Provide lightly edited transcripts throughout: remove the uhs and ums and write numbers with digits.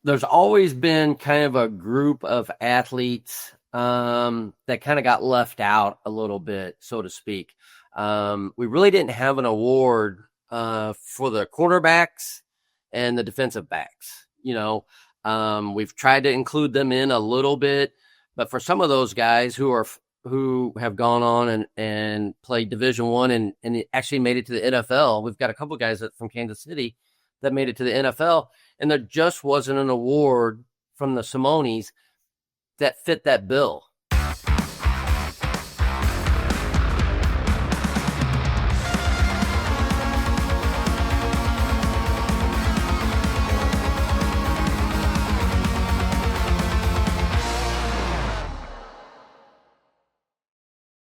there's always been kind of a group of athletes that kind of got left out a little bit, so to speak. We really didn't have an award for the quarterbacks and the defensive backs. We've tried to include them in a little bit, but for some of those guys who have gone on and played Division I and actually made it to the NFL, we've got a couple of guys from Kansas City that made it to the NFL, and there just wasn't an award from the Simones that fit that bill.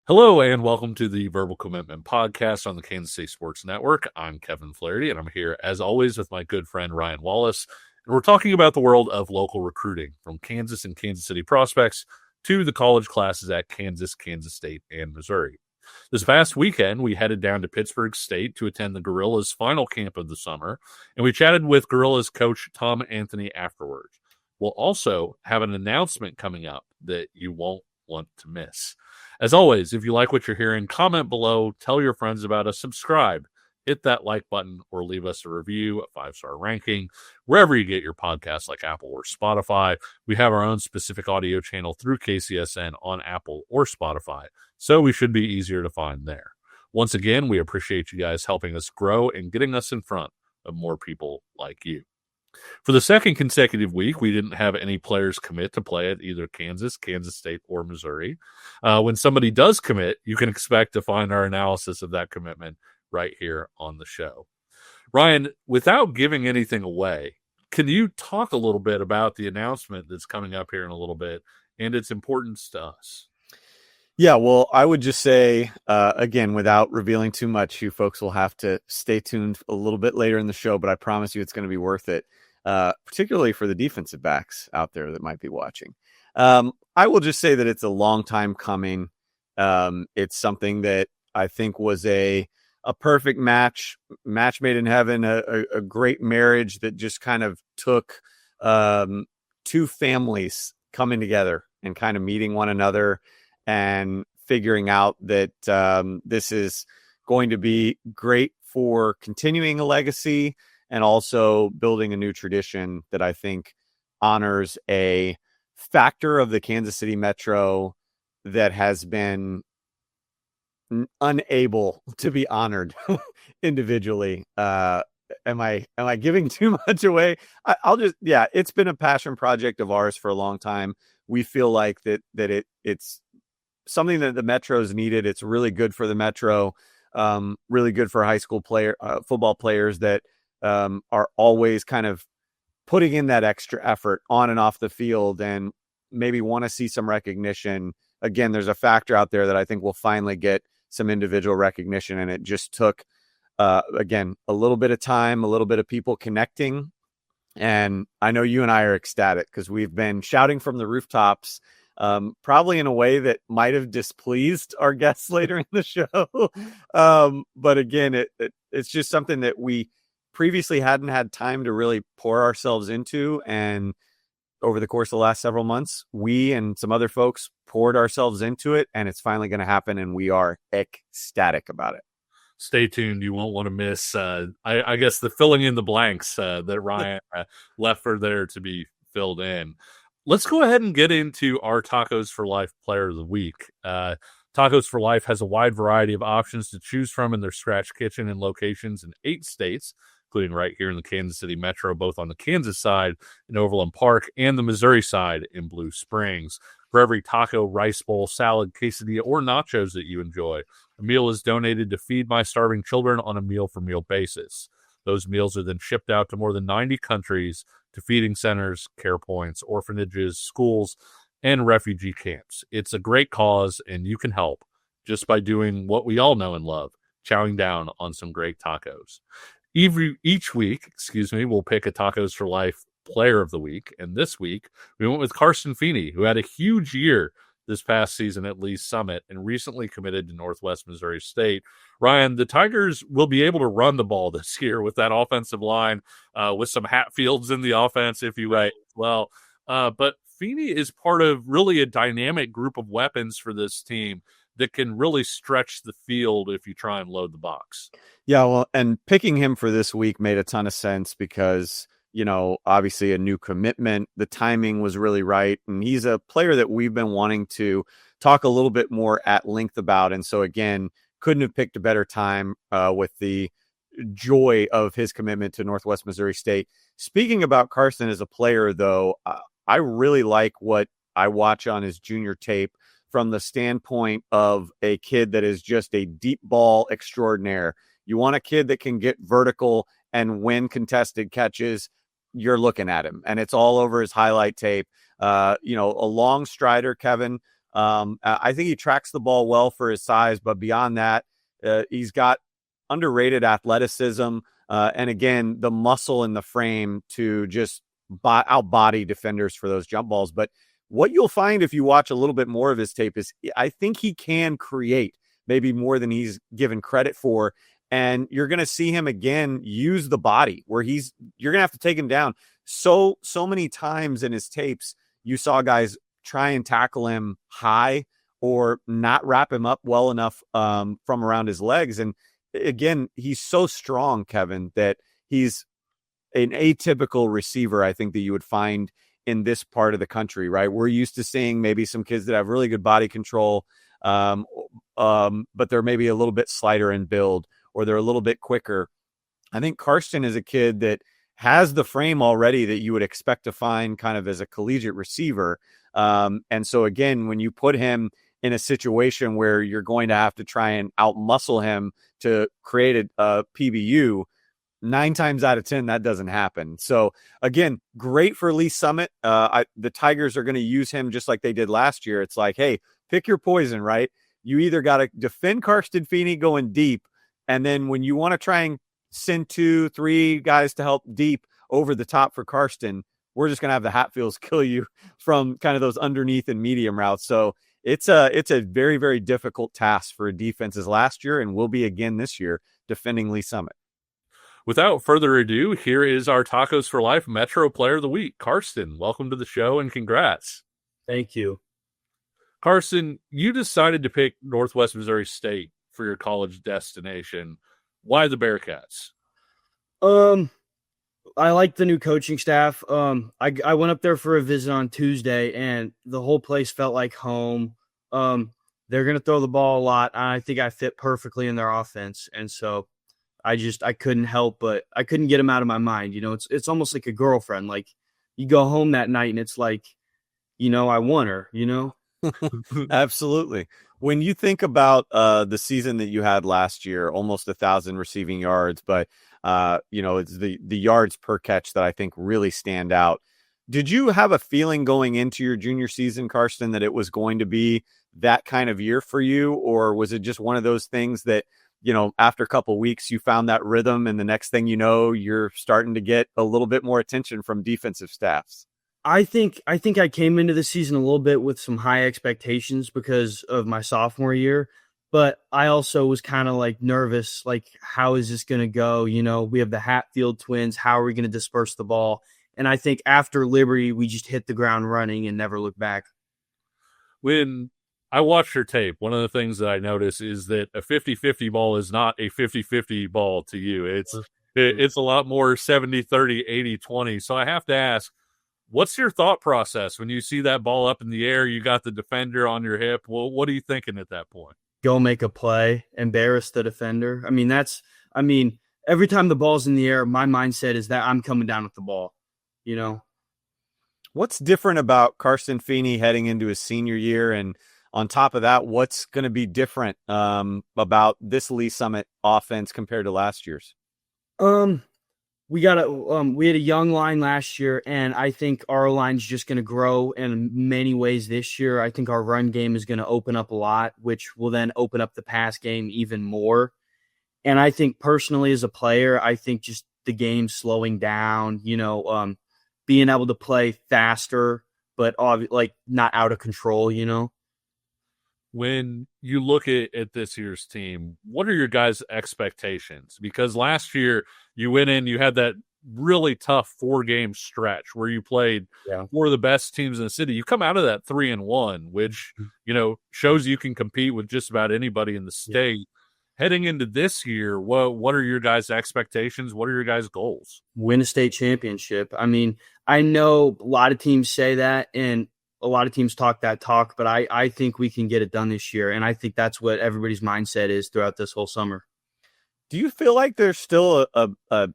Hello and welcome to the Verbal Commitment Podcast on the Kansas City Sports Network. I'm Kevin Flaherty and I'm here as always with my good friend Ryan Wallace. And we're talking about the world of local recruiting from Kansas and Kansas City prospects to the college classes at Kansas, Kansas State, and Missouri. This past weekend, we headed down to Pittsburg State to attend the Gorillas' final camp of the summer, and we chatted with Gorillas coach Tom Anthony afterwards. We'll also have an announcement coming up that you won't want to miss. As always, if you like what you're hearing, comment below, tell your friends about us, subscribe, hit that like button, or leave us a review, a 5-star ranking, wherever you get your podcasts like Apple or Spotify. We have our own specific audio channel through KCSN on Apple or Spotify, so we should be easier to find there. Once again, we appreciate you guys helping us grow and getting us in front of more people like you. For the second consecutive week, we didn't have any players commit to play at either Kansas, Kansas State, or Missouri. When somebody does commit, you can expect to find our analysis of that commitment right here on the show. Ryan, without giving anything away, can you talk a little bit about the announcement that's coming up here in a little bit and its importance to us? Yeah, well, I would just say, again, without revealing too much, you folks will have to stay tuned a little bit later in the show, but I promise you it's going to be worth it, particularly for the defensive backs out there that might be watching. I will just say that it's a long time coming. It's something that I think was a perfect match made in heaven, a great marriage that just kind of took two families coming together and kind of meeting one another and figuring out that this is going to be great for continuing a legacy and also building a new tradition that I think honors a factor of the Kansas City Metro that has been unable to be honored individually. Am I giving too much away? It's been a passion project of ours for a long time. We feel like it's something that the Metro's needed. It's really good for the Metro, really good for high school football players that are always kind of putting in that extra effort on and off the field and maybe want to see some recognition. Again, there's a factor out there that I think will finally get some individual recognition. And it just took, again, a little bit of time, a little bit of people connecting. And I know you and I are ecstatic because we've been shouting from the rooftops, probably in a way that might have displeased our guests later in the show. But again, it's just something that we previously hadn't had time to really pour ourselves into. And over the course of the last several months, we and some other folks poured ourselves into it, and it's finally going to happen. And we are ecstatic about it. Stay tuned. You won't want to miss, I guess, the filling in the blanks that Ryan left for there to be filled in. Let's go ahead and get into our Tacos for Life Player of the Week. Tacos for Life has a wide variety of options to choose from in their scratch kitchen and locations in 8 states, including right here in the Kansas City Metro, both on the Kansas side in Overland Park and the Missouri side in Blue Springs. For every taco, rice bowl, salad, quesadilla, or nachos that you enjoy, a meal is donated to Feed My Starving Children on a meal-for-meal basis. Those meals are then shipped out to more than 90 countries to feeding centers, care points, orphanages, schools, and refugee camps. It's a great cause, and you can help just by doing what we all know and love, chowing down on some great tacos. Each week, we'll pick a Tacos for Life Player of the Week, and this week we went with Carson Feeney, who had a huge year this past season at Lee's Summit and recently committed to Northwest Missouri State. Ryan, the Tigers will be able to run the ball this year with that offensive line, with some Hatfields in the offense, if you will, as well. But Feeney is part of really a dynamic group of weapons for this team that can really stretch the field if you try and load the box. Yeah, well, and picking him for this week made a ton of sense because, obviously a new commitment, the timing was really right. And he's a player that we've been wanting to talk a little bit more at length about. And so, again, couldn't have picked a better time with the joy of his commitment to Northwest Missouri State. Speaking about Carson as a player, though, I really like what I watch on his junior tape from the standpoint of a kid that is just a deep ball extraordinaire. You want a kid that can get vertical and win contested catches, you're looking at him. And it's all over his highlight tape. A long strider, Kevin. I think he tracks the ball well for his size, but beyond that, he's got underrated athleticism. And again, the muscle in the frame to just outbody defenders for those jump balls. But what you'll find if you watch a little bit more of his tape is I think he can create maybe more than he's given credit for. And you're going to see him again use the body where you're going to have to take him down. So many times in his tapes, you saw guys try and tackle him high or not wrap him up well enough from around his legs. And again, he's so strong, Kevin, that he's an atypical receiver, I think, that you would find in this part of the country, right? We're used to seeing maybe some kids that have really good body control, but they're maybe a little bit slighter in build or they're a little bit quicker. I think Karsten is a kid that has the frame already that you would expect to find kind of as a collegiate receiver. And so, again, when you put him in a situation where you're going to have to try and outmuscle him to create a PBU, 9 times out of 10, that doesn't happen. So again, great for Lee Summit. The Tigers are going to use him just like they did last year. It's like, hey, pick your poison, right? You either got to defend Karsten Feeney going deep, and then when you want to try and send 2-3 guys to help deep over the top for Karsten, we're just going to have the Hatfields kill you from kind of those underneath and medium routes. So it's a very, very difficult task for defenses last year and will be again this year defending Lee Summit. Without further ado, here is our Tacos for Life Metro Player of the Week. Karsten, welcome to the show and congrats. Thank you. Karsten, you decided to pick Northwest Missouri State for your college destination. Why the Bearcats? I like the new coaching staff. I went up there for a visit on Tuesday, and the whole place felt like home. They're going to throw the ball a lot, and I think I fit perfectly in their offense. And so I couldn't help, but I couldn't get them out of my mind. It's almost like a girlfriend. Like you go home that night and it's like, I want her, Absolutely. When you think about the season that you had last year, almost 1,000 receiving yards, but it's the yards per catch that I think really stand out. Did you have a feeling going into your junior season, Karsten, that it was going to be that kind of year for you? Or was it just one of those things that, after a couple of weeks, you found that rhythm and the next thing you know, you're starting to get a little bit more attention from defensive staffs? I think I came into the season a little bit with some high expectations because of my sophomore year, but I also was kind of like nervous, like, how is this going to go? We have the Hatfield twins. How are we going to disperse the ball? And I think after Liberty, we just hit the ground running and never looked back. When I watched your tape, one of the things that I noticed is that a 50-50 ball is not a 50-50 ball to you. It's a lot more 70-30, 80-20. So I have to ask, what's your thought process when you see that ball up in the air? You got the defender on your hip. Well, what are you thinking at that point? Go make a play, embarrass the defender. Every time the ball's in the air, my mindset is that I'm coming down with the ball, What's different about Karsten Feeney heading into his senior year? And on top of that, what's going to be different about this Lee Summit offense compared to last year's? We had a young line last year, and I think our line's just going to grow in many ways this year. I think our run game is going to open up a lot, which will then open up the pass game even more. And I think personally as a player, I think just the game slowing down, being able to play faster, but not out of control, When you look at this year's team, what are your guys' expectations? Because last year you went in, you had that really tough 4-game stretch where you played four of the best teams in the city. You come out of that 3-1, which, shows you can compete with just about anybody in the state. Heading into this year, what are your guys' expectations? What are your guys' goals? Win a state championship. I mean, I know a lot of teams say that, and a lot of teams talk that talk, but I think we can get it done this year, and I think that's what everybody's mindset is throughout this whole summer. Do you feel like there's still a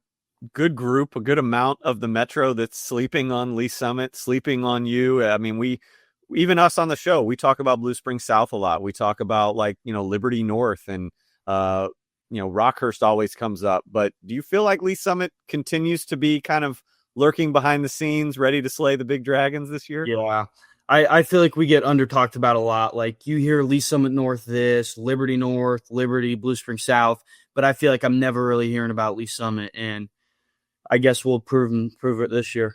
good group, a good amount of the Metro that's sleeping on Lee Summit, sleeping on you? I mean, even us on the show, we talk about Blue Springs South a lot. We talk about Liberty North and Rockhurst always comes up. But do you feel like Lee Summit continues to be kind of lurking behind the scenes, ready to slay the big dragons this year? Yeah. I feel like we get under talked about a lot. Like you hear Lee Summit North this, Liberty North, Liberty, Blue Springs South, but I feel like I'm never really hearing about Lee Summit, and I guess we'll prove it this year.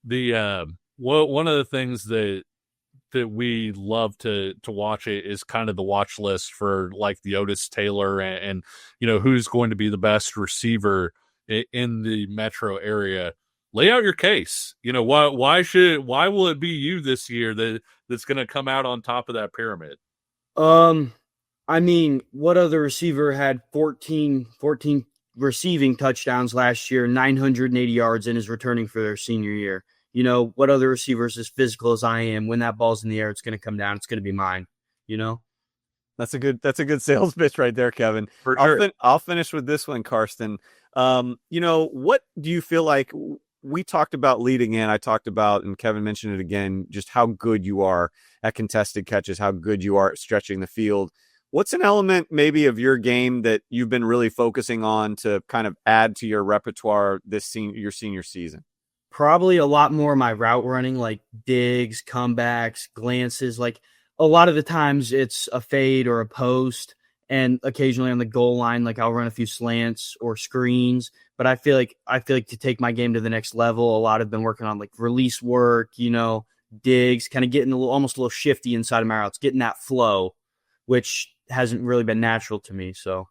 One of the things that we love to watch is kind of the watch list for like the Otis Taylor and who's going to be the best receiver in the metro area. Lay out your case. Why will it be you this year that's going to come out on top of that pyramid? I mean, what other receiver had 14 receiving touchdowns last year, 980 yards, and is returning for their senior year? What other receivers as physical as I am? When that ball's in the air, it's going to come down. It's going to be mine. That's a good sales pitch right there, Kevin. For sure. I'll finish with this one, Karsten. What do you feel like? We talked about leading in. I talked about, and Kevin mentioned it again, just how good you are at contested catches, how good you are at stretching the field. What's an element maybe of your game that you've been really focusing on to kind of add to your repertoire your senior season? Probably a lot more of my route running, like digs, comebacks, glances. Like a lot of the times it's a fade or a post, and occasionally on the goal line, like I'll run a few slants or screens. But I feel like to take my game to the next level, a lot have been working on like release work, digs, kind of getting almost a little shifty inside of my routes, getting that flow, which hasn't really been natural to me. So.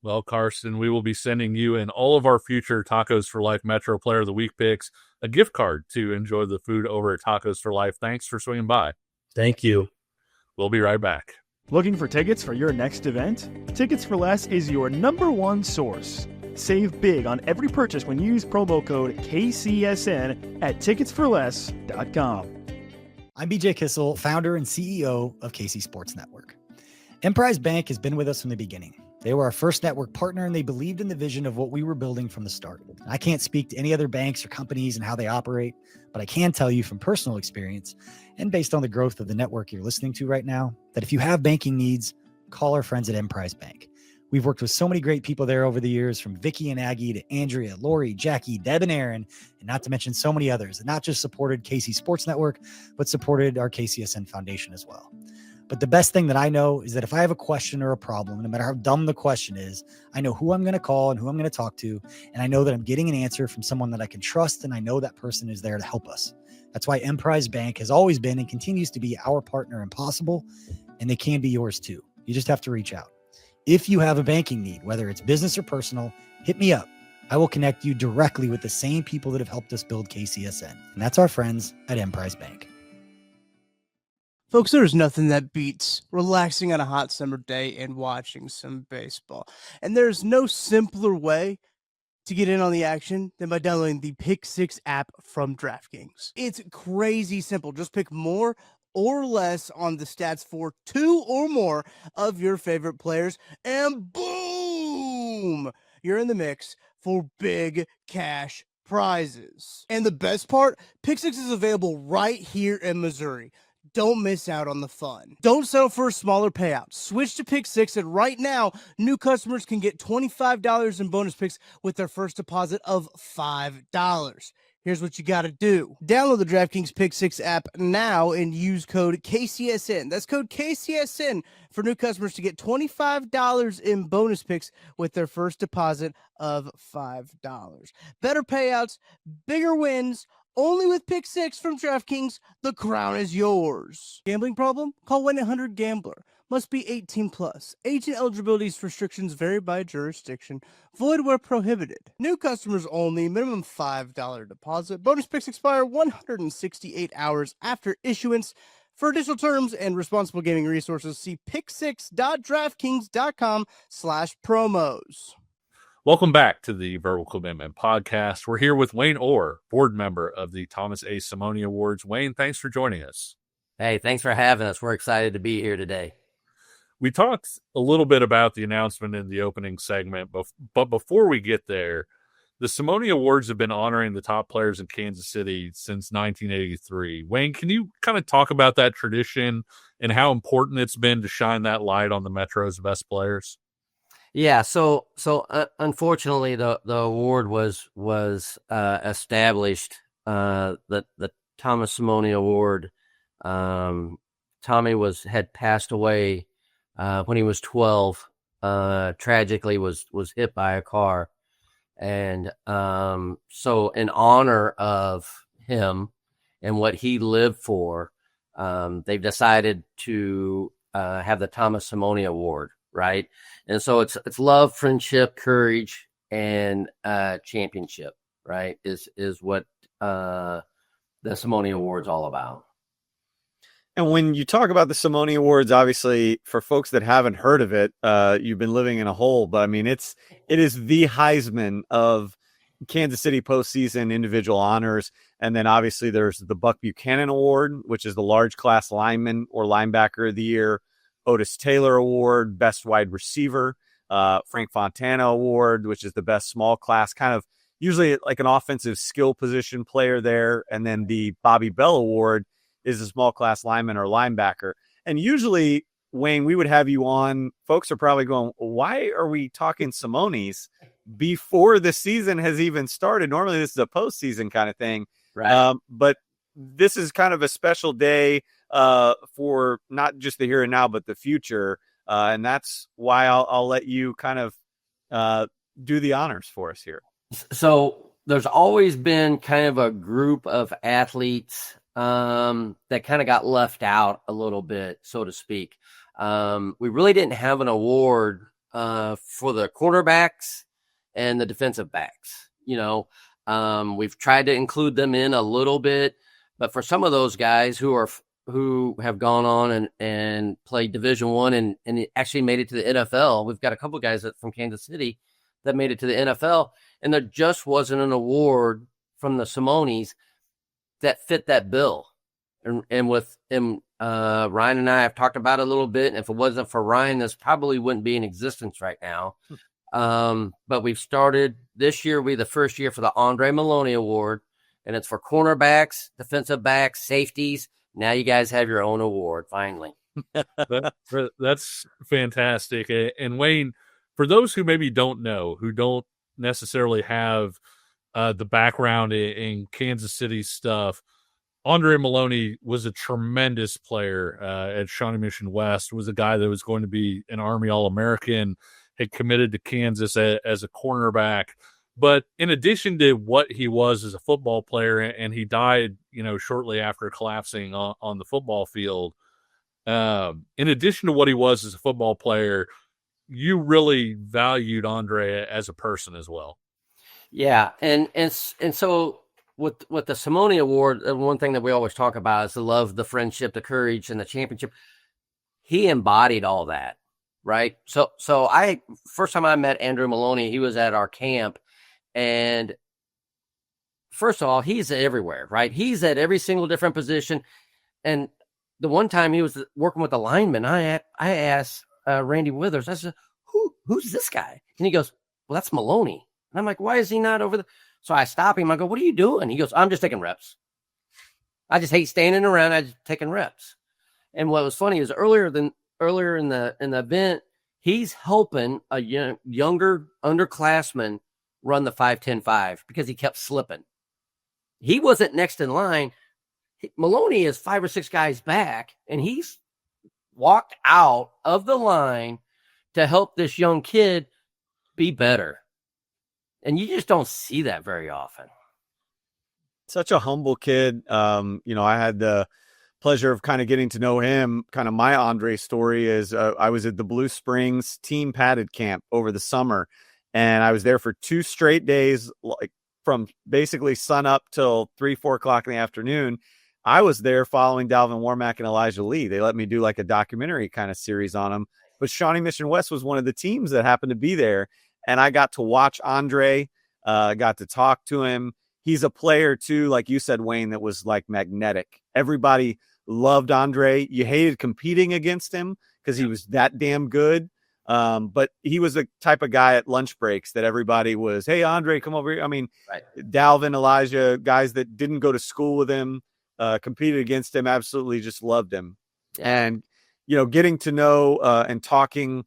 Well, Karsten, we will be sending you and all of our future Tacos for Life Metro Player of the Week picks a gift card to enjoy the food over at Tacos for Life. Thanks for swinging by. Thank you. We'll be right back. Looking for tickets for your next event? Tickets for Less is your #1 source. Save big on every purchase when you use promo code KCSN at ticketsforless.com. I'm BJ Kissel, founder and CEO of KC Sports Network. Emprise Bank has been with us from the beginning. They were our first network partner, and they believed in the vision of what we were building from the start. I can't speak to any other banks or companies and how they operate, but I can tell you from personal experience and based on the growth of the network you're listening to right now, that if you have banking needs, call our friends at Emprise Bank. We've worked with so many great people there over the years, from Vicky and Aggie to Andrea, Lori, Jackie, Deb, and Aaron, and not to mention so many others that not just supported KC Sports Network, but supported our KCSN Foundation as well. But the best thing that I know is that if I have a question or a problem, no matter how dumb the question is, I know who I'm going to call and who I'm going to talk to. And I know that I'm getting an answer from someone that I can trust. And I know that person is there to help us. That's why Emprise Bank has always been and continues to be our partner in Possible. And they can be yours too. You just have to reach out. If you have a banking need, whether it's business or personal, hit me up. I will connect you directly with the same people that have helped us build KCSN. And that's our friends at Emprise Bank. Folks, there's nothing that beats relaxing on a hot summer day and watching some baseball. And there's no simpler way to get in on the action than by downloading the Pick 6 app from DraftKings. It's crazy simple. Just pick more or less on the stats for 2 or more of your favorite players, and boom, you're in the mix for big cash prizes. And the best part, Pick 6 is available right here in Missouri. Don't miss out on the fun. Don't settle for a smaller payout. Switch to Pick 6, and right now, new customers can get $25 in bonus picks with their first deposit of $5. Here's what you got to do. Download the DraftKings Pick 6 app now and use code KCSN. That's code KCSN for new customers to get $25 in bonus picks with their first deposit of $5. Better payouts, bigger wins, Only with Pick 6 from DraftKings, the crown is yours. Gambling problem? Call 1-800-GAMBLER. Must be 18 plus. Age and eligibility restrictions vary by jurisdiction. Void where prohibited. New customers only. Minimum $5 deposit. Bonus picks expire 168 hours after issuance. For additional terms and responsible gaming resources, see pick6.draftkings.com/promos. Welcome back to the Verbal Commitment Podcast. We're here with Wayne Orr, board member of the Thomas A. Simone Awards. Wayne, thanks for joining us. Hey, thanks for having us. We're excited to be here today. We talked a little bit about the announcement in the opening segment, but before we get there, the Simone Awards have been honoring the top players in Kansas City since 1983. Wayne, can you kind of talk about that tradition and how important it's been to shine that light on the Metro's best players? Yeah, so unfortunately, the award was established. The Thomas Simone Award. Tommy had passed away when he was 12. Tragically, was hit by a car, and so in honor of him and what he lived for, they've decided to have the Thomas Simone Award. Right. And so it's love, friendship, courage, and championship, right, is what the Simone Awards all about. And when you talk about the Simone Awards, obviously for folks that haven't heard of it, you've been living in a hole, but I mean, it is the Heisman of Kansas City postseason individual honors. And then obviously there's the Buck Buchanan Award, which is the large class lineman or linebacker of the year. Otis Taylor Award, Best Wide Receiver, Frank Fontana Award, which is the best small class, kind of usually like an offensive skill position player there. And then the Bobby Bell Award is a small class lineman or linebacker. And usually, Wayne, we would have you on. Folks are probably going, why are we talking Simone's before the season has even started? Normally, this is a postseason kind of thing. Right. But this is kind of a special day for not just the here and now, but the future. And that's why I'll let you kind of do the honors for us here. So there's always been kind of a group of athletes that kind of got left out a little bit, so to speak. We really didn't have an award for the quarterbacks and the defensive backs. We've tried to include them in a little bit, but for some of those guys who have gone on and played Division I and actually made it to the NFL, we've got a couple of guys from Kansas City that made it to the NFL, and there just wasn't an award from the Simones that fit that bill. And Ryan and I have talked about it a little bit, and if it wasn't for Ryan, this probably wouldn't be in existence right now. But we've started this year. We're the first year for the Andre Maloney Award, and it's for cornerbacks, defensive backs, safeties. Now you guys have your own award, finally. That's fantastic. And Wayne, for those who maybe don't know, who don't necessarily have the background in Kansas City stuff, Andre Maloney was a tremendous player at Shawnee Mission West, was a guy that was going to be an Army All-American, had committed to Kansas as a cornerback. But in addition to what he was as a football player, and he died, shortly after collapsing on the football field, in addition to what he was as a football player, you really valued Andre as a person as well. Yeah, and so with the Simone Award, one thing that we always talk about is the love, the friendship, the courage, and the championship. He embodied all that, right? So first time I met Andrew Maloney, he was at our camp, and first of all, he's everywhere, right? He's at every single different position. And the one time he was working with the lineman, I asked Randy Withers, I said, who's this guy? And he goes, well, that's Maloney. And I'm like, why is he not over there? So I stop him. I go, what are you doing? He goes, I'm just taking reps. I just hate standing around. I just taking reps. And what was funny is earlier in the event, he's helping a younger underclassman run the 5-10-5 because he kept slipping. He wasn't next in line. Maloney is 5 or 6 guys back, and he's walked out of the line to help this young kid be better. And you just don't see that very often. Such a humble kid. I had the pleasure of kind of getting to know him. Kind of my Andre story is I was at the Blue Springs team padded camp over the summer, and I was there for 2 straight days, like from basically sun up till 3-4 o'clock in the afternoon. I was there following Dalvin Warmack and Elijah Lee. They let me do like a documentary kind of series on them. But Shawnee Mission West was one of the teams that happened to be there. And I got to watch Andre, got to talk to him. He's a player too, like you said, Wayne, that was like magnetic. Everybody loved Andre. You hated competing against him because he was that damn good. But he was the type of guy at lunch breaks that everybody was, hey, Andre, come over here. I mean, Right. Dalvin, Elijah, guys that didn't go to school with him, competed against him, absolutely just loved him. Yeah. And, getting to know and talking,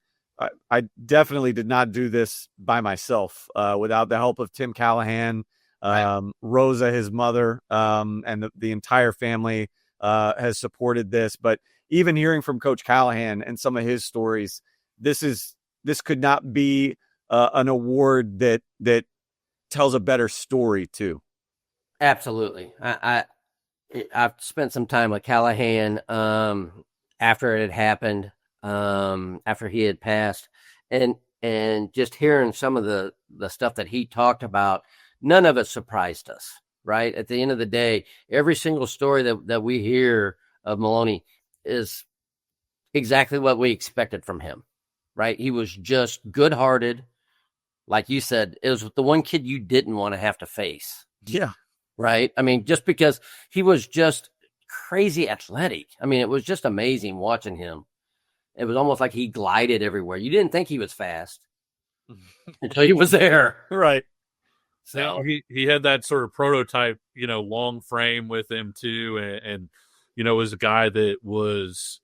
I definitely did not do this by myself without the help of Tim Callahan, Rosa, his mother, and the entire family has supported this. But even hearing from Coach Callahan and some of his stories, this could not be an award that tells a better story too. Absolutely. I've spent some time with Callahan after it had happened, after he had passed, and just hearing some of the stuff that he talked about, none of it surprised us, right? At the end of the day, every single story that we hear of Maloney is exactly what we expected from him, right? He was just good-hearted. Like you said, it was the one kid you didn't want to have to face. Yeah. Right. I mean, just because he was just crazy athletic. I mean, it was just amazing watching him. It was almost like he glided everywhere. You didn't think he was fast until he was there. Right. So he had that sort of prototype, long frame with him too. And was a guy that was,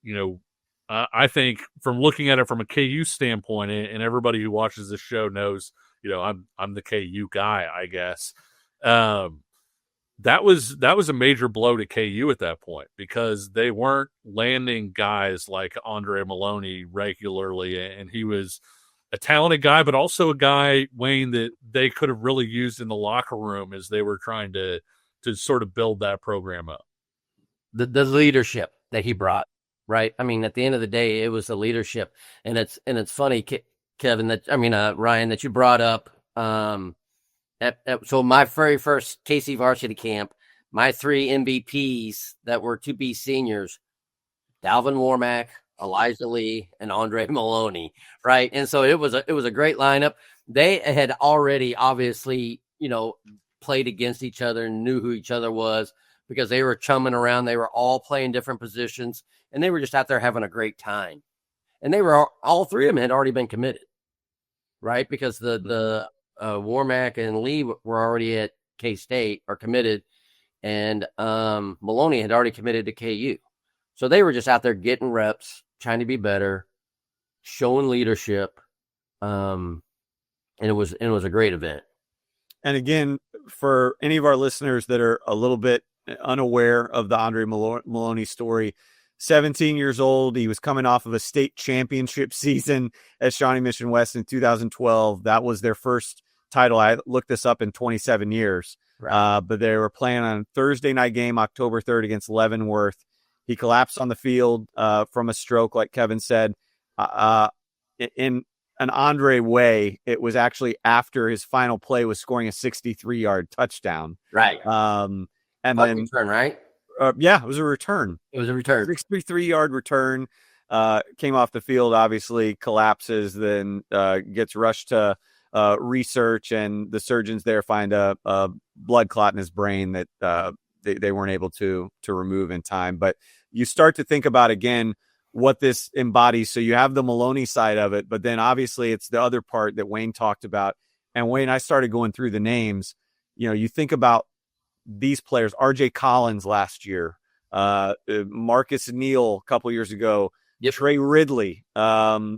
I think from looking at it from a KU standpoint, and everybody who watches this show knows, I'm the KU guy, I guess. That was a major blow to KU at that point because they weren't landing guys like Andre Maloney regularly, and he was a talented guy, but also a guy, Wayne, that they could have really used in the locker room as they were trying to sort of build that program up. The leadership that he brought, right? I mean, at the end of the day, it was the leadership, and it's funny, Kevin, Ryan, that you brought up. So my very first KC varsity camp, my 3 MVPs that were to be seniors, Dalvin Warmack, Elijah Lee, and Andre Maloney, right? And so it was a great lineup. They had already obviously, played against each other and knew who each other was because they were chumming around. They were all playing different positions, and they were just out there having a great time. And they were all 3 of them had already been committed, right? Because the Warmack and Lee were already at K-State or committed, and Maloney had already committed to KU. So they were just out there getting reps, trying to be better, showing leadership, and it was a great event. And again, for any of our listeners that are a little bit unaware of the Andre Maloney story, 17 years old, he was coming off of a state championship season at Shawnee Mission West in 2012. That was their first title. I looked this up in 27 years, right. But they were playing on a Thursday night game, October 3rd against Leavenworth. He collapsed on the field from a stroke, like Kevin said. In an Andre way, it was actually after his final play was scoring a 63-yard touchdown. Right. And then return, right? Yeah, it was a return. It was a return. 63-yard return. Came off the field, obviously collapses, then gets rushed to research, and the surgeons there find a blood clot in his brain that they weren't able to remove in time. But you start to think about, again, what this embodies. So you have the Maloney side of it, but then obviously it's the other part that Wayne talked about. And Wayne, I started going through the names. You think about these players, RJ Collins last year, Marcus Neal a couple years ago, yep. Trey Ridley,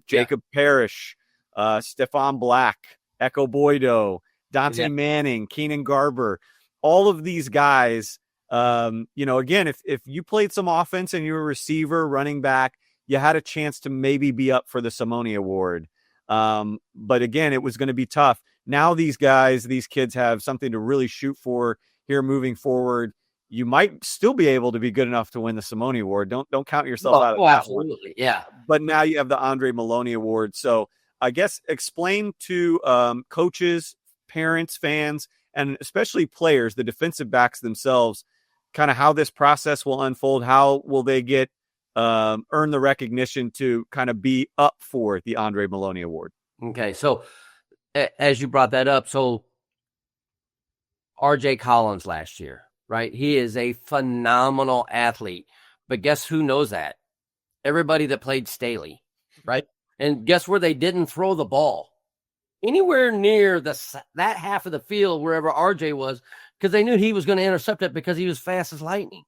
Jacob Parrish, Stephon Black, Echo Boydo, Dante Manning, Keenan Garber, all of these guys. Again, if you played some offense and you were a receiver, running back, you had a chance to maybe be up for the Simone Award. But again, it was going to be tough. Now these kids have something to really shoot for here moving forward, you might still be able to be good enough to win the Simone Award. Don't count yourself out of that absolutely. one. Yeah. But now you have the Andre Maloney Award. So I guess explain to coaches, parents, fans, and especially players, the defensive backs themselves, kind of how this process will unfold. How will they get earn the recognition to kind of be up for the Andre Maloney Award? Okay, so as you brought that up, so RJ Collins last year, right? He is a phenomenal athlete, but guess who knows that? Everybody that played Staley, right? And guess where they didn't throw the ball? Anywhere near that half of the field wherever RJ was, because they knew he was going to intercept it because he was fast as lightning,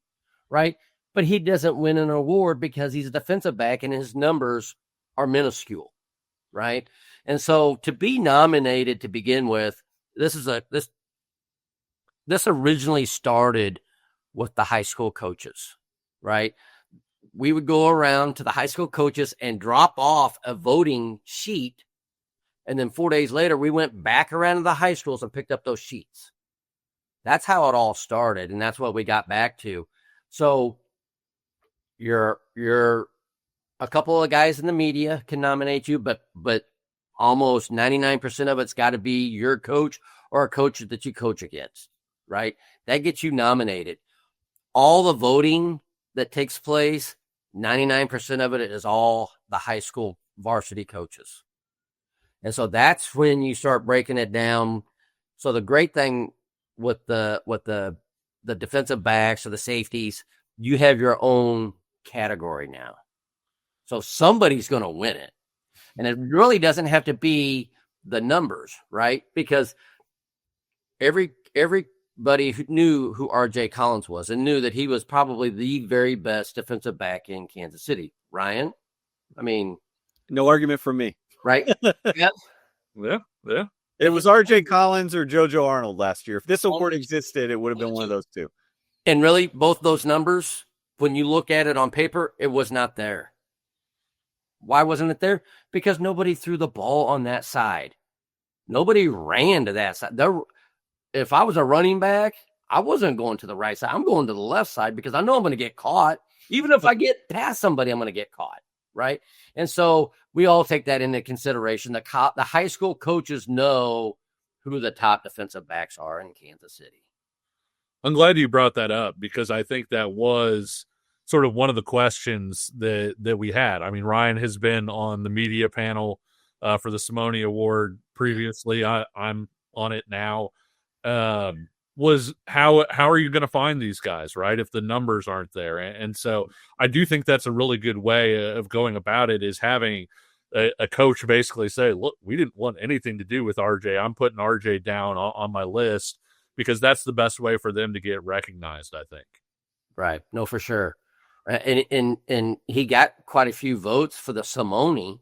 right? But he doesn't win an award because he's a defensive back and his numbers are minuscule, right? And so to be nominated to begin with, this originally started with the high school coaches, right? We would go around to the high school coaches and drop off a voting sheet. And then 4 days later, we went back around to the high schools and picked up those sheets. That's how it all started. And that's what we got back to. So you're a couple of guys in the media can nominate you, but almost 99% of it's got to be your coach or a coach that you coach against, right? That gets you nominated. All the voting that takes place, 99% of it is all the high school varsity coaches. And so that's when you start breaking it down. So the great thing with the defensive backs or the safeties, you have your own category now. So somebody's going to win it. And it really doesn't have to be the numbers, right? Because everybody who knew who RJ Collins was and knew that he was probably the very best defensive back in Kansas City. Ryan, I mean, no argument from me. Right? Yep. Yeah. It was RJ Collins or JoJo Arnold last year. If this award existed, it would have been one of those two. And really, both those numbers, when you look at it on paper, it was not there. Why wasn't it there? Because nobody threw the ball on that side. Nobody ran to that side. If I was a running back, I wasn't going to the right side. I'm going to the left side because I know I'm going to get caught. Even if I get past somebody, I'm going to get caught, right? And so we all take that into consideration. The high school coaches know who the top defensive backs are in Kansas City. I'm glad you brought that up because I think that was sort of one of the questions that we had. I mean, Ryan has been on the media panel for the Simone Award previously. I'm on it now. Was how are you going to find these guys, right? If the numbers aren't there. And so I do think that's a really good way of going about it, is having a coach basically say, look, we didn't want anything to do with RJ. I'm putting RJ down on my list because that's the best way for them to get recognized, I think. Right. No, for sure. And he got quite a few votes for the Simone,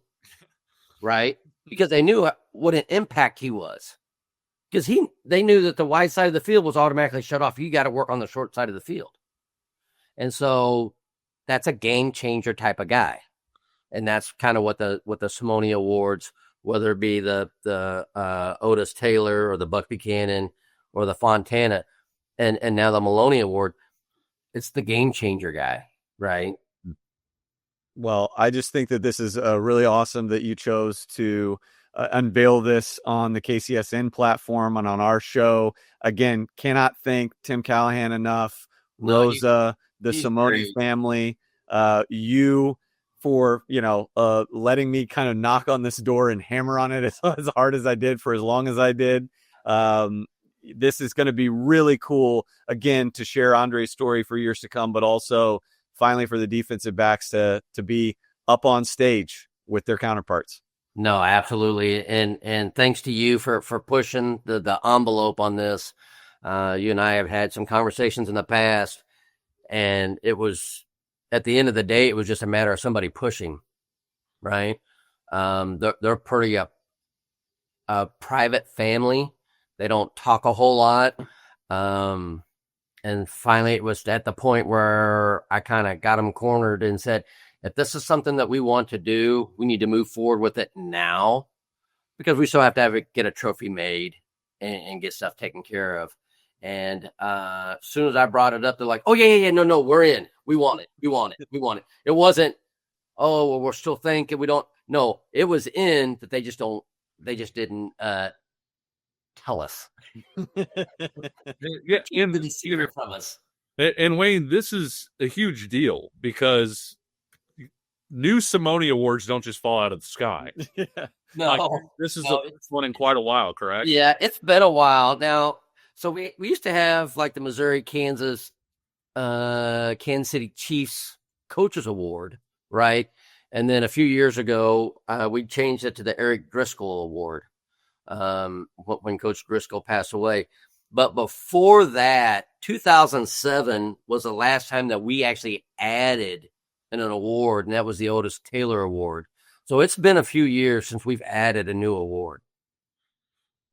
right? Because they knew what an impact he was. Because they knew that the wide side of the field was automatically shut off. You got to work on the short side of the field. And so that's a game changer type of guy. And that's kind of what the Simone Awards, whether it be the Otis Taylor or the Buck Buchanan or the Fontana and now the Maloney Award, it's the game changer guy, right? Well, I just think that this is really awesome that you chose to unveil this on the KCSN platform and on our show. Again, cannot thank Tim Callahan enough, Rosa, the Simone great. family, you for, letting me kind of knock on this door and hammer on it as hard as I did for as long as I did. This is going to be really cool, again, to share Andre's story for years to come, but also finally for the defensive backs to be up on stage with their counterparts. No, absolutely. And thanks to you for pushing the envelope on this. You and I have had some conversations in the past, and it was, at the end of the day, it was just a matter of somebody pushing, right? They're pretty a private family. They don't talk a whole lot. And finally, it was at the point where I kind of got them cornered and said, if this is something that we want to do, we need to move forward with it now, because we still have to get a trophy made and get stuff taken care of. And as soon as I brought it up, they're like, "Oh yeah, no, we're in. We want it. It wasn't, oh, well, we're still thinking we don't. No, it was in that they just didn't tell us. Yeah, and Didn't see it from us. And Wayne, this is a huge deal because new Simone Awards don't just fall out of the sky. No, this is the first one in quite a while, correct? Yeah, it's been a while now. So we used to have like the Missouri, Kansas City Chiefs Coaches Award, right? And then a few years ago, we changed it to the Eric Driscoll Award when Coach Driscoll passed away. But before that, 2007 was the last time that we actually added an award, and that was the Otis Taylor Award. So it's been a few years since we've added a new award.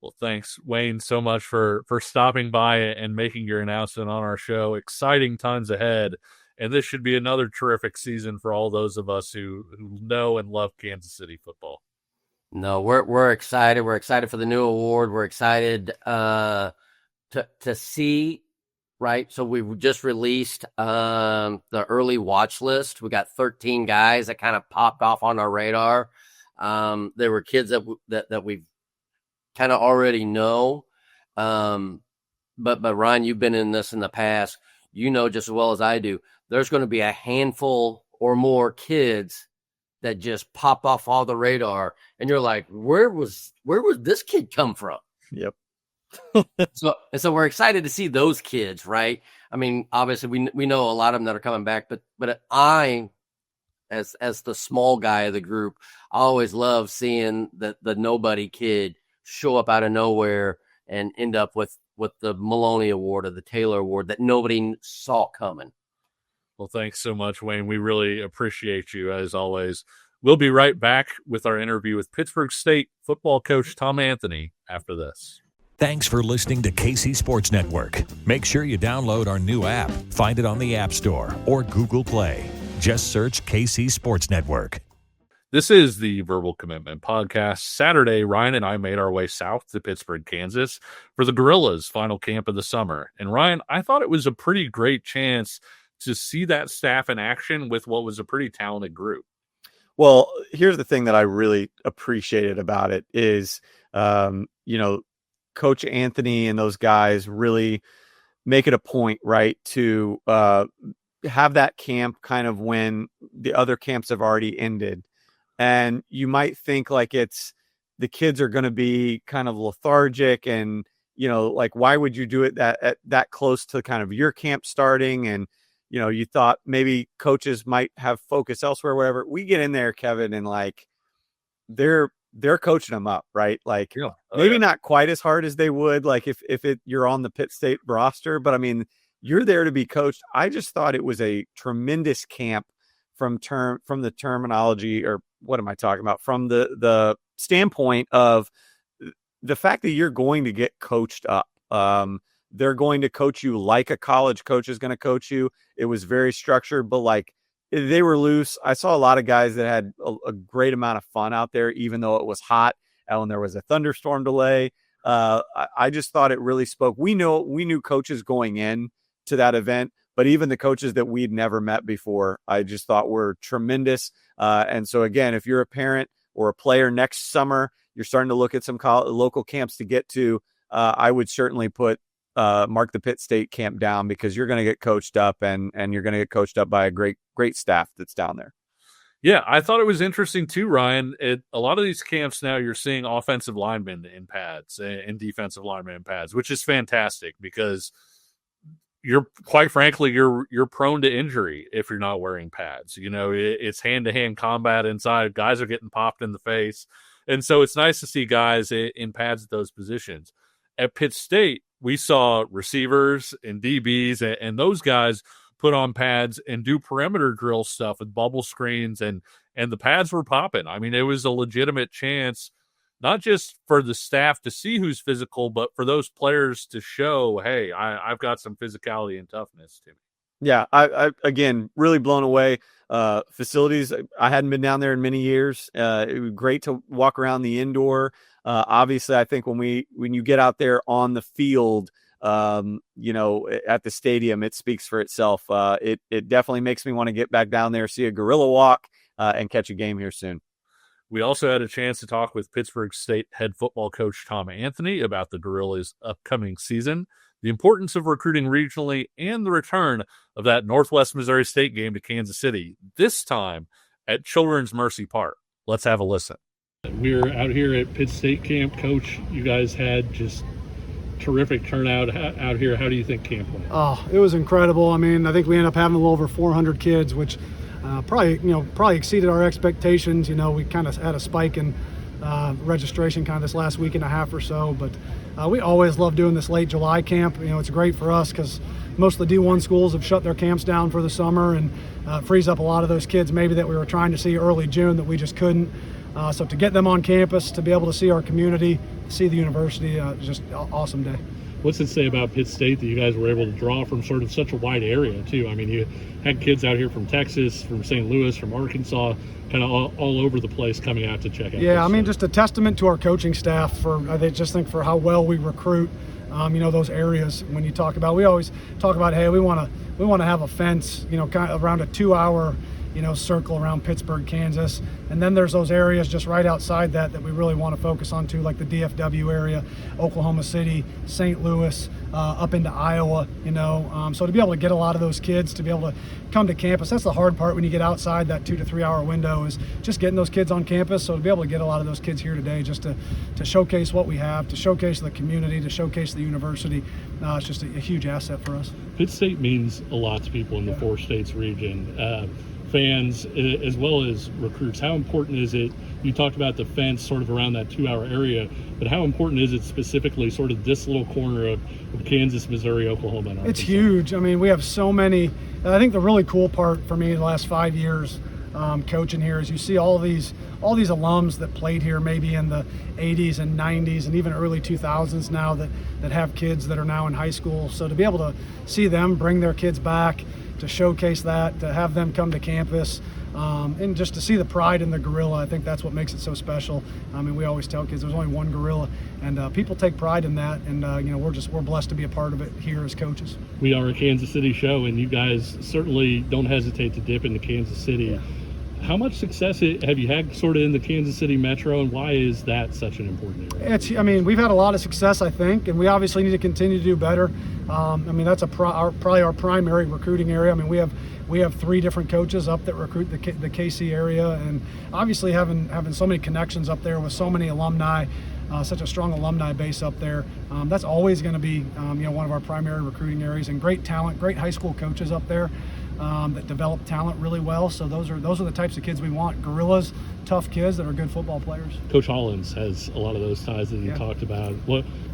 Well, thanks, Wayne, so much for stopping by and making your announcement on our show. Exciting times ahead, and this should be another terrific season for all those of us who know and love Kansas City football. No, we're excited. We're excited for the new award. We're excited to see, right? So we just released the early watch list. We got 13 guys that kind of popped off on our radar. There were kids that we've kind of already know. But Ryan, you've been in this in the past. You know just as well as I do. There's going to be a handful or more kids that just pop off all the radar, and you're like, where was this kid come from? Yep. So we're excited to see those kids, right? I mean, obviously we know a lot of them that are coming back, but I, as the small guy of the group, I always love seeing the nobody kid show up out of nowhere and end up with the Maloney Award or the Taylor Award that nobody saw coming. Well, thanks so much, Wayne. We really appreciate you, as always. We'll be right back with our interview with Pittsburg State football coach Tom Anthony after this. Thanks for listening to KC Sports Network. Make sure you download our new app. Find it on the App Store or Google Play. Just search KC Sports Network. This is the Verbal Commitment Podcast. Saturday, Ryan and I made our way south to Pittsburg, Kansas for the Gorillas' final camp of the summer. And Ryan, I thought it was a pretty great chance to see that staff in action with what was a pretty talented group. Well, here's the thing that I really appreciated about it is, Coach Anthony and those guys really make it a point, right, to have that camp kind of when the other camps have already ended. And you might think like it's the kids are going to be kind of lethargic and, like, why would you do it that close to kind of your camp starting? And, you thought maybe coaches might have focus elsewhere, whatever. We get in there, Kevin, and like they're coaching them up, right? Like maybe not quite as hard as they would, like if you're on the Pitt State roster, but I mean, you're there to be coached. I just thought it was a tremendous camp from the terminology, or what am I talking about? From the standpoint of the fact that you're going to get coached up. They're going to coach you like a college coach is going to coach you. It was very structured, but like they were loose. I saw a lot of guys that had a great amount of fun out there, even though it was hot and there was a thunderstorm delay. I just thought it really spoke. We knew coaches going in to that event, but even the coaches that we'd never met before, I just thought were tremendous. And so again, if you're a parent or a player next summer, you're starting to look at some local camps to get to, I would certainly mark the Pitt State camp down, because you're going to get coached up and you're going to get coached up by a great staff that's down there. Yeah, I thought it was interesting too, Ryan. A lot of these camps now, you're seeing offensive linemen in pads and defensive linemen in pads, which is fantastic because quite frankly, you're prone to injury if you're not wearing pads. It's hand-to-hand combat inside. Guys are getting popped in the face. And so it's nice to see guys in pads at those positions. At Pitt State, we saw receivers and DBs and those guys put on pads and do perimeter drill stuff with bubble screens, and the pads were popping. I mean, it was a legitimate chance, not just for the staff to see who's physical, but for those players to show, hey, I've got some physicality and toughness to me. Yeah, I again, really blown away. Facilities, I hadn't been down there in many years. It was great to walk around the indoor. Obviously, I think when you get out there on the field, at the stadium, it speaks for itself. It definitely makes me want to get back down there, see a gorilla walk, and catch a game here soon. We also had a chance to talk with Pittsburg State head football coach Tom Anthony about the Gorillas' upcoming season, the importance of recruiting regionally, and the return of that Northwest Missouri State game to Kansas City, this time at Children's Mercy Park. Let's have a listen. We're out here at Pitt State camp. Coach, you guys had just terrific turnout out here. How do you think camp went? Oh, it was incredible. I mean, I think we ended up having a little over 400 kids, which probably exceeded our expectations. We kind of had a spike in registration kind of this last week and a half or so, but we always love doing this late July camp. It's great for us because most of the D1 schools have shut their camps down for the summer, and frees up a lot of those kids maybe that we were trying to see early June that we just couldn't. So to get them on campus, to be able to see our community, see the university, just an awesome day. What's it say about Pitt State that you guys were able to draw from sort of such a wide area, too? I mean, you had kids out here from Texas, from St. Louis, from Arkansas, kind of all over the place coming out to check out. Yeah, I mean, just a testament to our coaching staff for how well we recruit, those areas. When you talk about, we always talk about, hey, we want to have a fence, kind of around a 2-hour, circle around Pittsburg, Kansas. And then there's those areas just right outside that we really want to focus on too, like the DFW area, Oklahoma City, St. Louis, up into Iowa, So to be able to get a lot of those kids to be able to come to campus, that's the hard part when you get outside that 2 to 3 hour window, is just getting those kids on campus. So to be able to get a lot of those kids here today, just to showcase what we have, to showcase the community, to showcase the university, it's just a huge asset for us. Pitt State means a lot to people in the 4 states region. Fans as well as recruits. How important is it? You talked about the fence sort of around that 2-hour area, but how important is it specifically sort of this little corner of Kansas, Missouri, Oklahoma, and Arkansas? It's huge. I mean, we have so many. I think the really cool part for me the last 5 years coaching here is you see all these alums that played here maybe in the 80s and 90s and even early 2000s now that have kids that are now in high school. So to be able to see them bring their kids back, to showcase that, to have them come to campus, and just to see the pride in the gorilla, I think that's what makes it so special. I mean, we always tell kids there's only one gorilla, and people take pride in that, and we're blessed to be a part of it here as coaches. We are a Kansas City show, and you guys certainly don't hesitate to dip into Kansas City. Yeah. How much success have you had sort of in the Kansas City metro, and why is that such an important area? We've had a lot of success, I think, and we obviously need to continue to do better. That's probably our primary recruiting area. I mean, we have 3 different coaches up that recruit the KC area, and obviously having so many connections up there with so many alumni, such a strong alumni base up there. That's always going to be one of our primary recruiting areas, and great talent, great high school coaches up there. That develop talent really well. So those are the types of kids we want. Gorillas, tough kids that are good football players. Coach Hollins has a lot of those ties that you talked about.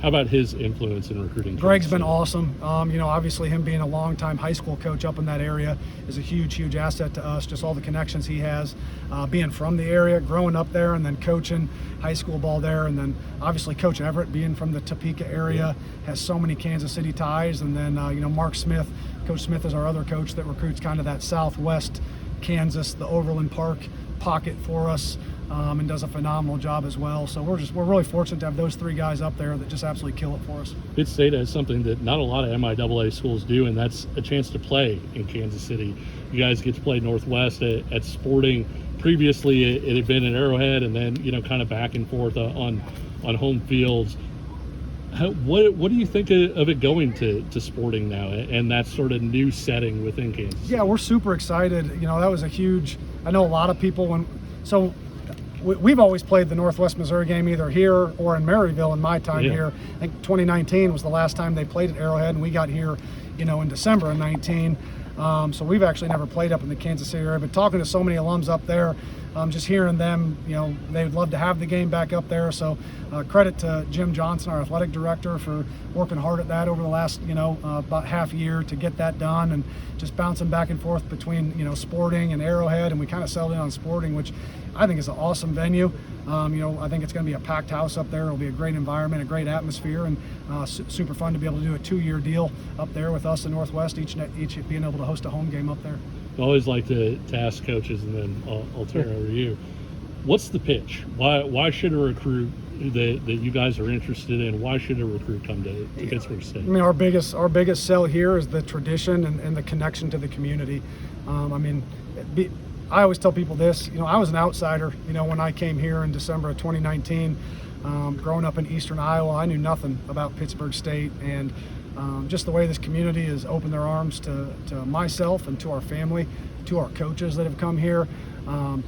How about his influence in recruiting? Greg's been awesome. Obviously him being a longtime high school coach up in that area is a huge asset to us. Just all the connections he has, being from the area, growing up there, and then coaching high school ball there, and then obviously Coach Everett being from the Topeka area has so many Kansas City ties, and then Mark Smith. Coach Smith is our other coach that recruits kind of that southwest Kansas, the Overland Park pocket for us, and does a phenomenal job as well. So we're really fortunate to have those 3 guys up there that just absolutely kill it for us. Pitt State has something that not a lot of MIAA schools do, and that's a chance to play in Kansas City. You guys get to play Northwest at Sporting. Previously, it had been at Arrowhead, and then kind of back and forth on home fields. What do you think of it going to Sporting now and that sort of new setting within Kansas? Yeah, we're super excited. That was a huge. I know a lot of people we've always played the Northwest Missouri game either here or in Maryville in my time here. I think 2019 was the last time they played at Arrowhead, and we got here, in December of 19. So we've actually never played up in the Kansas City area, but talking to so many alums up there, just hearing them, they would love to have the game back up there. So credit to Jim Johnson, our athletic director, for working hard at that over the last, about half year to get that done, and just bouncing back and forth between, Sporting and Arrowhead. And we kind of settled in on Sporting, which I think is an awesome venue. I think it's going to be a packed house up there. It'll be a great environment, a great atmosphere, and super fun to be able to do a 2-year deal up there with us in Northwest, each being able to host a home game up there. I always like to ask coaches, and then I'll turn it over to you. What's the pitch? Why should a recruit that you guys are interested in? Why should a recruit come to Pittsburg State? I mean, our biggest sell here is the tradition and the connection to the community. I always tell people this, I was an outsider, when I came here in December of 2019, growing up in Eastern Iowa, I knew nothing about Pittsburg State, and just the way this community has opened their arms to myself and to our family, to our coaches that have come here.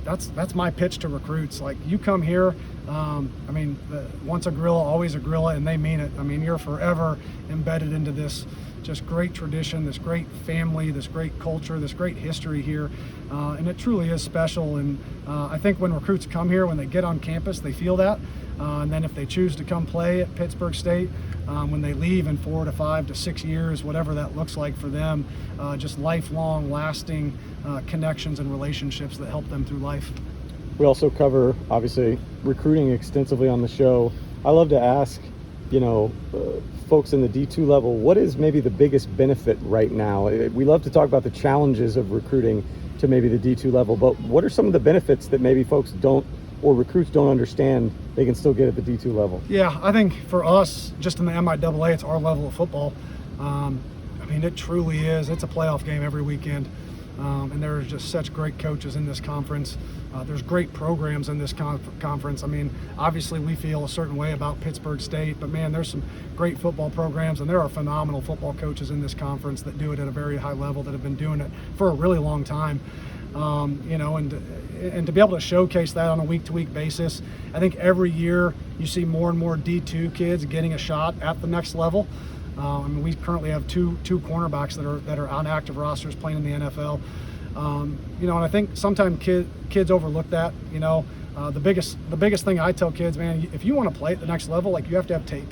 That's my pitch to recruits. Like, you come here, once a gorilla, always a gorilla, and they mean it. I mean, you're forever embedded into this just great tradition, this great family, this great culture, this great history here, and it truly is special. And I think when recruits come here, when they get on campus, they feel that. And then if they choose to come play at Pittsburg State, when they leave in 4 to 5 to 6 years, whatever that looks like for them, just lifelong, lasting connections and relationships that help them through life. We also cover, obviously, recruiting extensively on the show. I love to ask, folks in the D2 level, what is maybe the biggest benefit right now? We love to talk about the challenges of recruiting to maybe the D2 level, but what are some of the benefits that maybe folks don't, or recruits don't understand they can still get at the D2 level? Yeah, I think for us, just in the MIAA, it's our level of football. It truly is. It's a playoff game every weekend. And there's just such great coaches in this conference. There's great programs in this conference. Obviously we feel a certain way about Pittsburg State, but man, there's some great football programs, and there are phenomenal football coaches in this conference that do it at a very high level, that have been doing it for a really long time. And to be able to showcase that on a week-to-week basis, I think every year you see more and more D2 kids getting a shot at the next level. We currently have two cornerbacks that are on active rosters playing in the NFL. And I think sometimes kids overlook that. The biggest thing I tell kids, man, if you want to play at the next level, like, you have to have tape.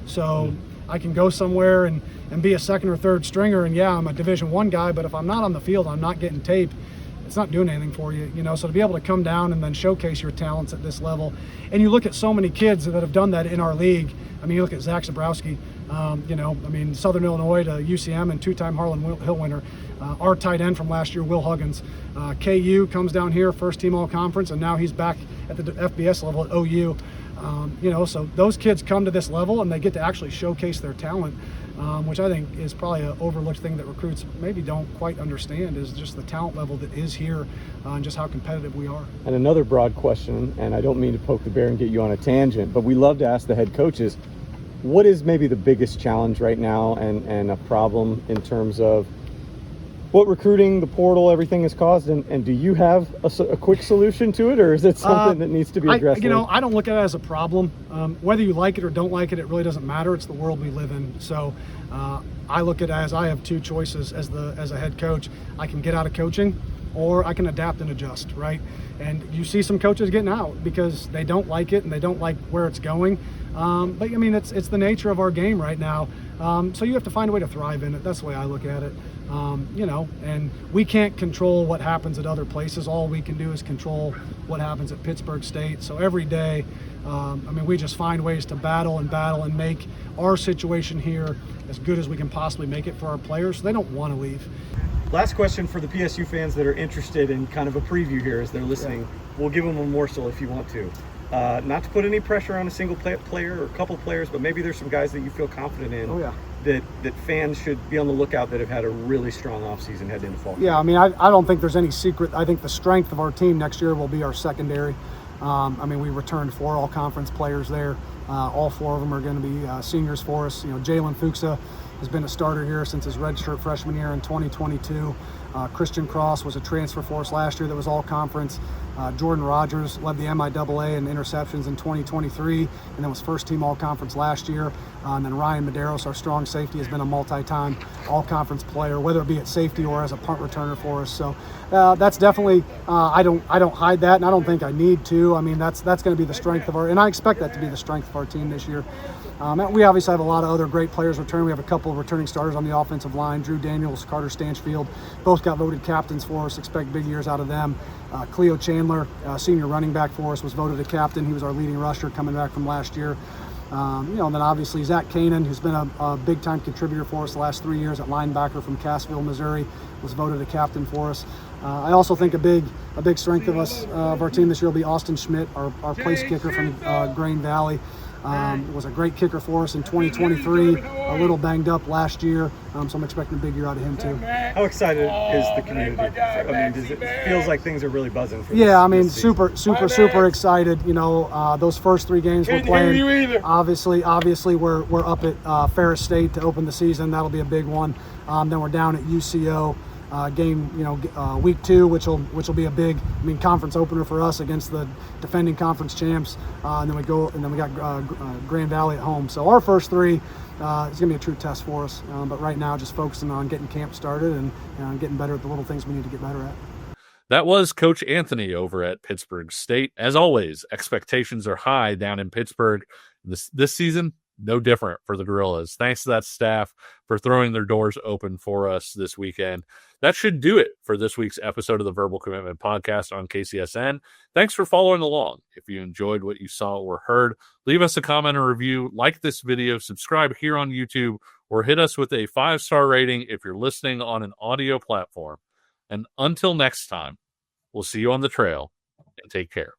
So I can go somewhere and be a second or third stringer, and yeah, I'm a Division I guy, but if I'm not on the field, I'm not getting tape, it's not doing anything for you, So to be able to come down and then showcase your talents at this level, and you look at so many kids that have done that in our league. You look at Zach Zabrowski, Southern Illinois to UCM and two-time Harlan Hill winner. Our tight end from last year, Will Huggins. KU comes down here, first team all-conference, and now he's back at the FBS level at OU. So those kids come to this level and they get to actually showcase their talent, which I think is probably an overlooked thing that recruits maybe don't quite understand, is just the talent level that is here and just how competitive we are. And another broad question, and I don't mean to poke the bear and get you on a tangent, but we love to ask the head coaches, what is maybe the biggest challenge right now and a problem in terms of what recruiting, the portal, everything has caused, and do you have a quick solution to it, or is it something that needs to be addressed? I don't look at it as a problem. Whether you like it or don't like it, it really doesn't matter. It's the world we live in. So I look at it as I have two choices as a head coach. I can get out of coaching, or I can adapt and adjust, right? And you see some coaches getting out because they don't like it and they don't like where it's going. But it's the nature of our game right now. So you have to find a way to thrive in it. That's the way I look at it. And we can't control what happens at other places. All we can do is control what happens at Pittsburg State. So every day, we just find ways to battle and make our situation here as good as we can possibly make it for our players, so they don't want to leave. Last question for the PSU fans that are interested in kind of a preview here as they're listening. Yeah. We'll give them a morsel if you want to. Not to put any pressure on a single player or a couple players, but maybe there's some guys that you feel confident in. Oh, yeah. That fans should be on the lookout that have had a really strong offseason heading into fall. Yeah, I don't think there's any secret. I think the strength of our team next year will be our secondary. We returned 4 all-conference players there. All 4 of them are going to be seniors for us. Jalen Fuchsa has been a starter here since his redshirt freshman year in 2022. Christian Cross was a transfer for us last year that was all-conference. Jordan Rogers led the MIAA in interceptions in 2023 and then was first-team all-conference last year. And then Ryan Medeiros, our strong safety, has been a multi-time all-conference player, whether it be at safety or as a punt returner for us. So that's definitely, I don't hide that, and I don't think I need to. That's going to be the strength of and I expect that to be the strength of our team this year. We obviously have a lot of other great players returning. We have a couple of returning starters on the offensive line. Drew Daniels, Carter Stanchfield, both got voted captains for us. Expect big years out of them. Cleo Chandler, senior running back for us, was voted a captain. He was our leading rusher coming back from last year. And then obviously Zach Kanan, who's been a big-time contributor for us the last 3 years at linebacker from Cassville, Missouri, was voted a captain for us. I also think a big strength of our team this year will be Austin Schmidt, our place kicker from Grain Valley. Was a great kicker for us in 2023, a little banged up last year, so I'm expecting a big year out of him too. How excited is the community? I mean, it feels like things are really buzzing for Yeah, I mean, super excited. You know, those first 3 games we're playing, obviously we're up at Ferris State to open the season. That'll be a big one. Then we're down at UCO. Game, week 2, which will be a big, conference opener for us against the defending conference champs. And then we got Grand Valley at home. So our first 3 is gonna be a true test for us. But right now, just focusing on getting camp started and getting better at the little things we need to get better at. That was Coach Anthony over at Pittsburg State. As always, expectations are high down in Pittsburgh. This season, no different for the Gorillas. Thanks to that staff for throwing their doors open for us this weekend. That should do it for this week's episode of the Verbal Commitment Podcast on KCSN. Thanks for following along. If you enjoyed what you saw or heard, leave us a comment or review, like this video, subscribe here on YouTube, or hit us with a 5-star rating if you're listening on an audio platform. And until next time, we'll see you on the trail, and take care.